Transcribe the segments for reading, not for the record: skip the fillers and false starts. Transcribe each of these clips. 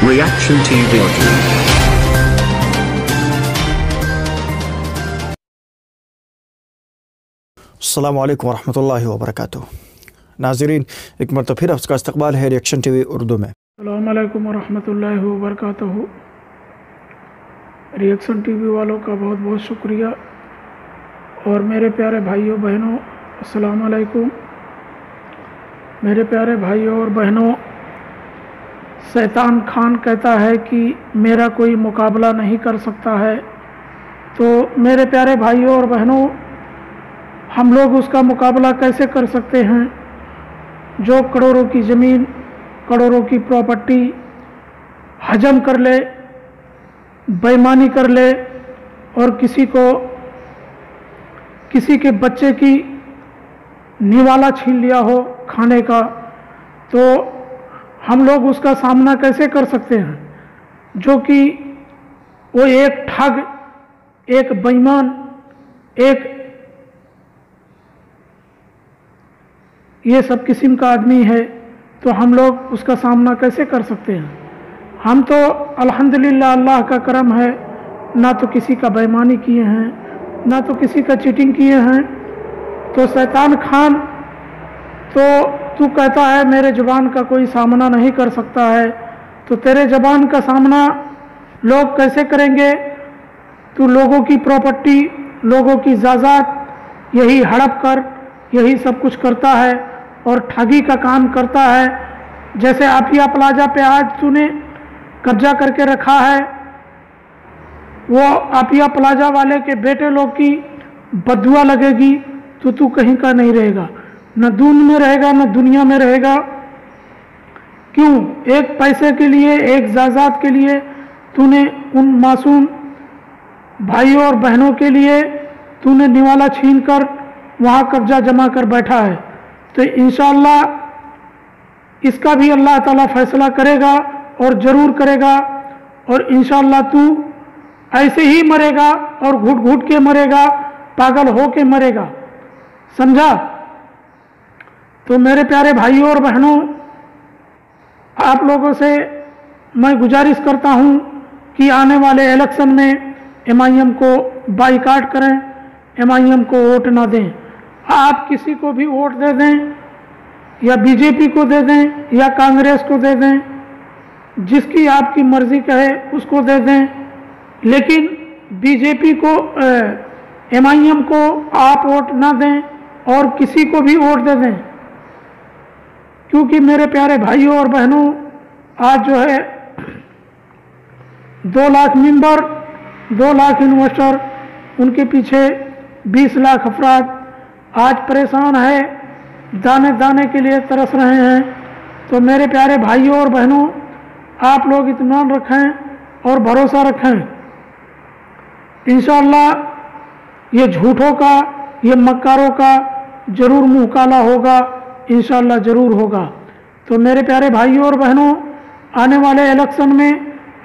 Reaction TV Urdu। अस्सलामु अलैकुम वरहमतुल्लाहि वबरकातुहू। नाज़रीन, एक मरतबा फिर आपका इस्तकबाल है रिएक्शन टीवी उर्दू में। अस्सलामु अलैकुम वरहमतुल्लाहि वबरकातुहू। रिएक्शन टीवी वालों का बहुत बहुत शुक्रिया। और मेरे प्यारे भाइयों बहनों, अस्सलामु अलैकुम। मेरे प्यारे भाइयों और बहनों, शैतान खान कहता है कि मेरा कोई मुकाबला नहीं कर सकता है। तो मेरे प्यारे भाइयों और बहनों, हम लोग उसका मुकाबला कैसे कर सकते हैं जो करोड़ों की ज़मीन, करोड़ों की प्रॉपर्टी हजम कर ले, बेईमानी कर ले और किसी के बच्चे की निवाला छीन लिया हो खाने का। तो हम लोग उसका सामना कैसे कर सकते हैं जो कि वो एक ठग, एक बेईमान, एक ये सब किस्म का आदमी है। तो हम लोग उसका सामना कैसे कर सकते हैं? हम तो अल्हम्दुलिल्लाह अल्लाह का करम है, ना तो किसी का बेईमानी किए हैं, ना तो किसी का चीटिंग किए हैं। तो शैतान खान, तो तू कहता है मेरे ज़ुबान का कोई सामना नहीं कर सकता है, तो तेरे ज़ुबान का सामना लोग कैसे करेंगे? तू लोगों की प्रॉपर्टी, लोगों की जायदाद यही हड़प कर यही सब कुछ करता है और ठगी का काम करता है। जैसे आफिया प्लाजा पे आज तूने कब्जा करके रखा है, वो आफिया प्लाजा वाले के बेटे लोग की बददुआ लगेगी तो तू कहीं का नहीं रहेगा, न दून में रहेगा न दुनिया में रहेगा। क्यों? एक पैसे के लिए, एक जायदाद के लिए तूने उन मासूम भाइयों और बहनों के लिए तूने निवाला छीन कर वहाँ कब्जा जमा कर बैठा है। तो इंशाअल्लाह इसका भी अल्लाह ताला फैसला करेगा और ज़रूर करेगा। और इंशाअल्लाह तू ऐसे ही मरेगा और घुट घुट के मरेगा, पागल हो के मरेगा, समझा? तो मेरे प्यारे भाइयों और बहनों, आप लोगों से मैं गुजारिश करता हूं कि आने वाले इलेक्शन में MIM को बाइकाट करें, MIM को वोट ना दें। आप किसी को भी वोट दे दें, या BJP को दे दें या कांग्रेस को दे दें, जिसकी आपकी मर्जी कहे उसको दे दें, लेकिन BJP को MIM को आप वोट ना दें और किसी को भी वोट दे दें। क्योंकि मेरे प्यारे भाइयों और बहनों, आज जो है 2 लाख मेंबर, 2 लाख इन्वेस्टर, उनके पीछे 20 लाख अफराद आज परेशान है, दाने दाने के लिए तरस रहे हैं। तो मेरे प्यारे भाइयों और बहनों, आप लोग इत्मीनान रखें और भरोसा रखें। इंशाअल्लाह ये झूठों का, ये मक्कारों का ज़रूर मुँह काला होगा, इंशाअल्लाह ज़रूर होगा। तो मेरे प्यारे भाइयों और बहनों, आने वाले इलेक्शन में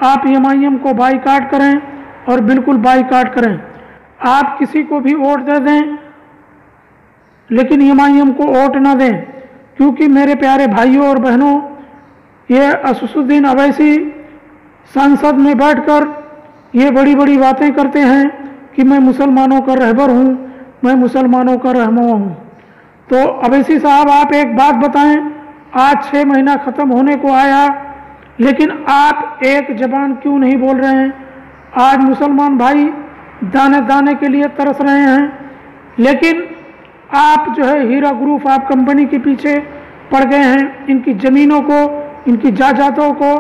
आप MIM को बाइकाट करें और बिल्कुल बाइकाट करें। आप किसी को भी वोट दे दें, लेकिन MIM को वोट ना दें। क्योंकि मेरे प्यारे भाइयों और बहनों, ये असदुद्दीन अवैसी संसद में बैठकर ये बड़ी बड़ी बातें करते हैं कि मैं मुसलमानों का रहबर हूँ, मैं मुसलमानों का रहनुमा हूँ। तो अवैसी साहब, आप एक बात बताएं, आज 6 महीना ख़त्म होने को आया, लेकिन आप एक ज़बान क्यों नहीं बोल रहे हैं? आज मुसलमान भाई दाने दाने के लिए तरस रहे हैं, लेकिन आप जो है हीरा ग्रुप आप कंपनी के पीछे पड़ गए हैं। इनकी ज़मीनों को, इनकी जायदादों को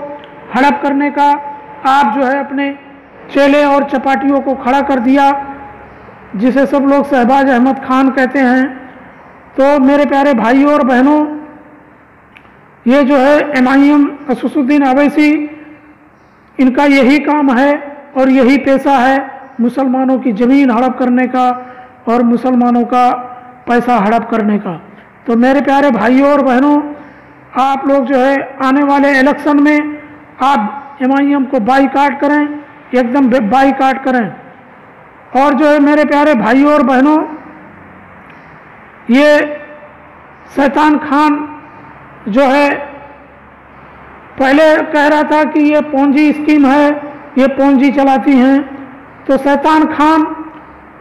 हड़प करने का आप जो है अपने चेले और चपाटियों को खड़ा कर दिया, जिसे सब लोग शहबाज अहमद खान कहते हैं। तो मेरे प्यारे भाइयों और बहनों, ये जो है MIM असदुद्दीन अवैसी, इनका यही काम है और यही पेशा है, मुसलमानों की ज़मीन हड़प करने का और मुसलमानों का पैसा हड़प करने का। तो मेरे प्यारे भाइयों और बहनों, आप लोग जो है आने वाले इलेक्शन में आप MIM को बाइकाट करें, एकदम बाइकाट करें। और जो है मेरे प्यारे भाइयों और बहनों, ये शैतान खान जो है पहले कह रहा था कि ये पोंजी स्कीम है, ये पोंजी चलाती हैं। तो शैतान खान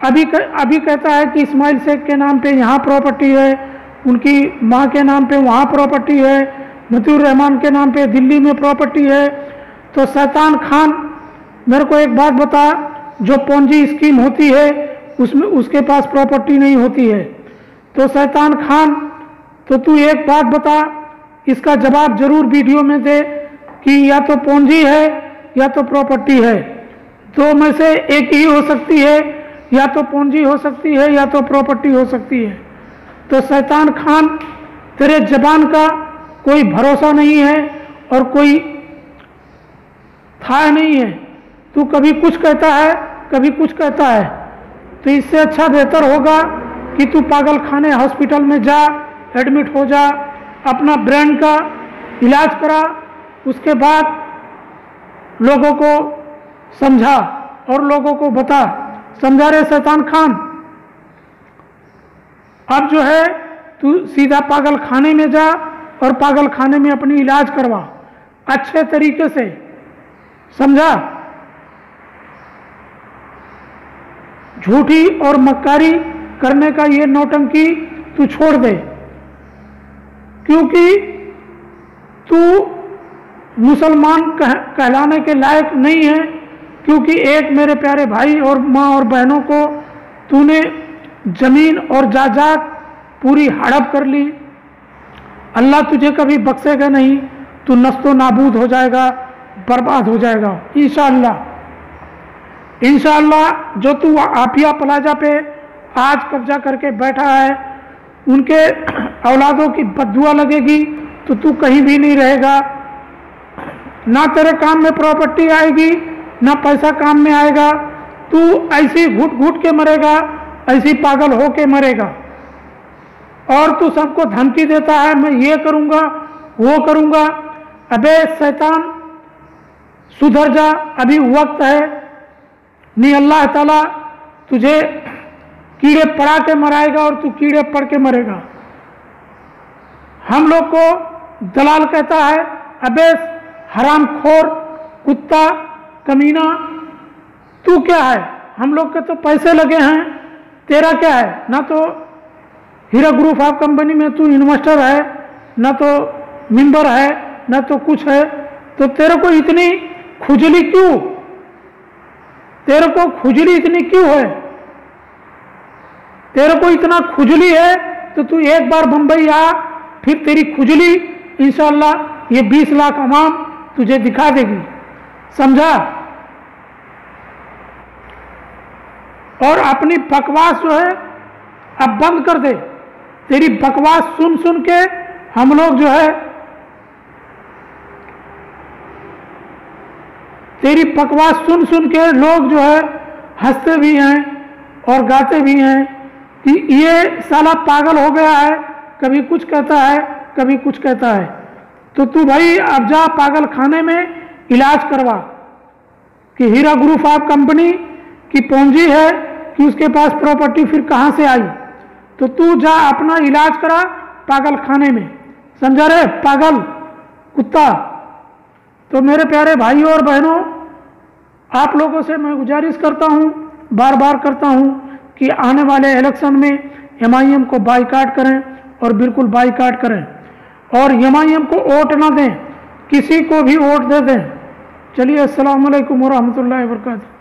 अभी कहता है कि इस्माइल शेख के नाम पे यहाँ प्रॉपर्टी है, उनकी माँ के नाम पे वहाँ प्रॉपर्टी है, मतीउर रहमान के नाम पे दिल्ली में प्रॉपर्टी है। तो शैतान खान मेरे को एक बात बता, जो पोंजी स्कीम होती है उसमें उसके पास प्रॉपर्टी नहीं होती है। तो शैतान खान, तो तू एक बात बता, इसका जवाब जरूर वीडियो में दे कि या तो पोंजी है या तो प्रॉपर्टी है। दो में से एक ही हो सकती है, या तो पूंजी हो सकती है या तो प्रॉपर्टी हो सकती है। तो शैतान खान, तेरे जबान का कोई भरोसा नहीं है और कोई था नहीं है, तू कभी कुछ कहता है कभी कुछ कहता है। तो इससे अच्छा बेहतर होगा कि तू पागल खाने हॉस्पिटल में जा, एडमिट हो जा, अपना ब्रेन का इलाज करा, उसके बाद लोगों को समझा और लोगों को बता। समझा रे शैतान खान? अब जो है तू सीधा पागल खाने में जा और पागल खाने में अपनी इलाज करवा अच्छे तरीके से, समझा? झूठी और मक्कारी करने का ये नौटंकी तू छोड़ दे, क्योंकि तू मुसलमान कहलाने के लायक नहीं है। क्योंकि एक मेरे प्यारे भाई और माँ और बहनों को तूने जमीन और जायदाद पूरी हड़प कर ली। अल्लाह तुझे कभी बख्शेगा नहीं, तू नस्तो नाबूद हो जाएगा, बर्बाद हो जाएगा इंशाअल्लाह। इंशाअल्लाह जो तू आफिया प्लाजा पे आज कब्जा करके बैठा है, उनके औलादों की बद्दुआ लगेगी तो तू कहीं भी नहीं रहेगा। ना तेरे काम में प्रॉपर्टी आएगी, ना पैसा काम में आएगा। तू ऐसी घुट घुट के मरेगा, ऐसी पागल हो के मरेगा। और तू सबको धमकी देता है, मैं ये करूँगा वो करूँगा। अबे शैतान, सुधर जा, अभी वक्त है। नहीं अल्लाह ताला तुझे कीड़े पड़ा के मराएगा और तू कीड़े पड़ के मरेगा। हम लोग को दलाल कहता है, अबे हरामखोर, कुत्ता, कमीना, तू क्या है? हम लोग के तो पैसे लगे हैं, तेरा क्या है? ना तो हीरा ग्रुप ऑफ कंपनी में तू इन्वेस्टर है, ना तो मेंबर है, ना तो कुछ है। तो तेरे को इतनी खुजली क्यों? तेरे को खुजली इतनी क्यों है? तेरे को इतना खुजली है तो तू एक बार बंबई आ, फिर तेरी खुजली इंशाअल्लाह ये 20 लाख अवाम तुझे दिखा देगी, समझा? और अपनी बकवास जो है अब बंद कर दे। तेरी बकवास सुन सुन के हम लोग जो है, तेरी बकवास सुन सुन के लोग जो है हंसते भी हैं और गाते भी हैं कि ये साला पागल हो गया है, कभी कुछ कहता है कभी कुछ कहता है। तो तू भाई अब जा पागल खाने में इलाज करवा कि हीरा ग्रुप ऑफ कंपनी की पूंजी है कि उसके पास प्रॉपर्टी फिर कहाँ से आई। तो तू जा अपना इलाज करा पागल खाने में, समझा रे पागल कुत्ता। तो मेरे प्यारे भाइयों और बहनों, आप लोगों से मैं गुजारिश करता हूँ, बार बार करता हूँ कि आने वाले इलेक्शन में एमआईएम को बाइकाट करें और बिल्कुल बाइकाट करें और एमआईएम को वोट ना दें, किसी को भी वोट दे दें। चलिए, अस्सलाम वालेकुम व रहमतुल्लाहि व बरकातहू।